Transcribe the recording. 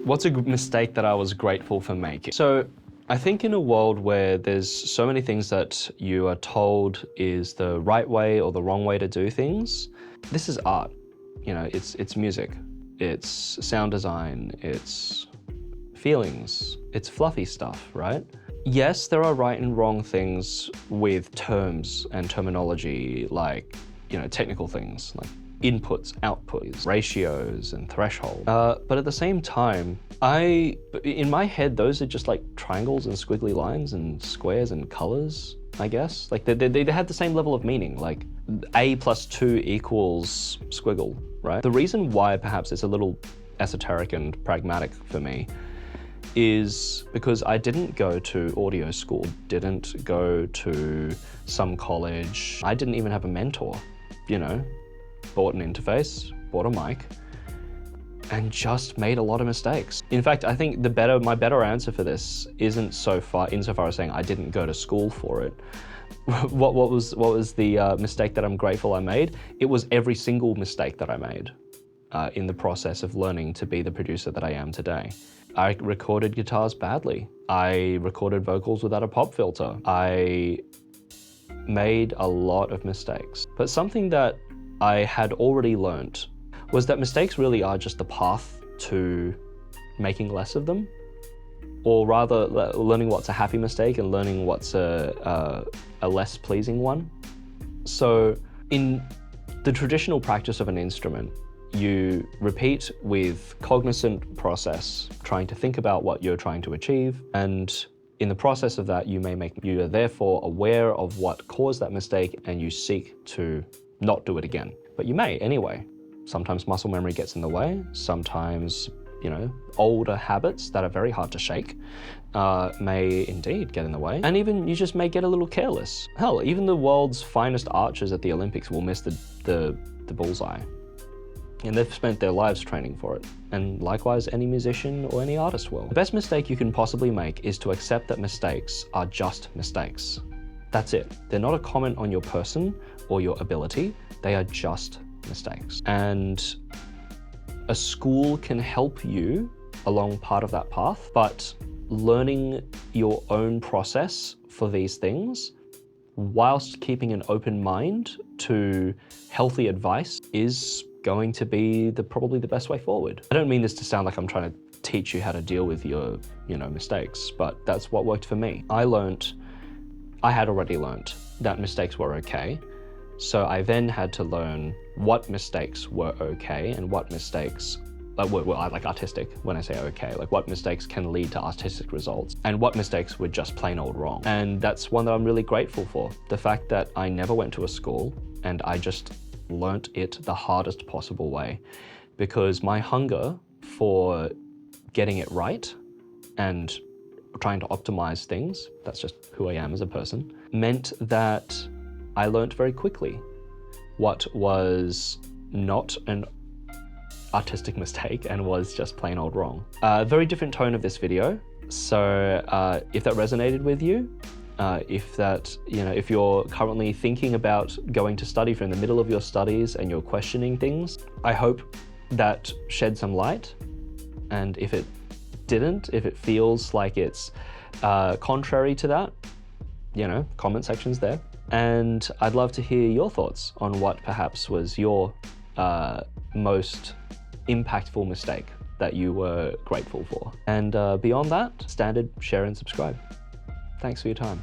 What's a mistake that I was grateful for making? So I think in a world where there's so many things that you are told is the right way or the wrong way to do things, this is art. You know, it's music, it's sound design, it's feelings, it's fluffy stuff, right? Yes, there are right and wrong things with terms and terminology, like, you know, technical things like inputs, outputs, ratios, and threshold. But at the same time, in my head, those are just like triangles and squiggly lines and squares and colors, I guess. Like they had the same level of meaning, like A plus 2 equals squiggle, right? The reason why perhaps it's a little esoteric and pragmatic for me is because I didn't go to audio school, didn't go to some college. I didn't even have a mentor, you know? Bought an interface, bought a mic, and just made a lot of mistakes. In fact, I think my better answer for this isn't insofar as saying I didn't go to school for it. What was the mistake that I'm grateful I made? It was every single mistake that I made in the process of learning to be the producer that I am today. I recorded guitars badly. I recorded vocals without a pop filter. I made a lot of mistakes. But something that I had already learned was that mistakes really are just the path to making less of them, or rather learning what's a happy mistake and learning what's a less pleasing one. So in the traditional practice of an instrument, you repeat with cognizant process, trying to think about what you're trying to achieve. And in the process of that, you are therefore aware of what caused that mistake and you seek to not do it again. But you may anyway. Sometimes muscle memory gets in the way. Sometimes, you know, older habits that are very hard to shake may indeed get in the way. And even you just may get a little careless. Hell, even the world's finest archers at the Olympics will miss the bullseye. And they've spent their lives training for it. And likewise, any musician or any artist will. The best mistake you can possibly make is to accept that mistakes are just mistakes. That's it. They're not a comment on your person or your ability. They are just mistakes. And a school can help you along part of that path, but learning your own process for these things whilst keeping an open mind to healthy advice is going to be probably the best way forward. I don't mean this to sound like I'm trying to teach you how to deal with your, mistakes, but that's what worked for me. I had already learned that mistakes were okay. So I then had to learn what mistakes were okay and what mistakes were like artistic. When I say okay, like what mistakes can lead to artistic results and what mistakes were just plain old wrong. And that's one that I'm really grateful for. The fact that I never went to a school and I just learnt it the hardest possible way, because my hunger for getting it right and trying to optimize things, that's just who I am as a person, meant that I learnt very quickly what was not an artistic mistake and was just plain old wrong. Very different tone of this video. So if that resonated with you, if you're currently thinking about going to study, if you're in the middle of your studies and you're questioning things, I hope that shed some light. And if it didn't, if it feels like it's contrary to that, comment section's there. And I'd love to hear your thoughts on what perhaps was your most impactful mistake that you were grateful for. And beyond that, standard share and subscribe. Thanks for your time.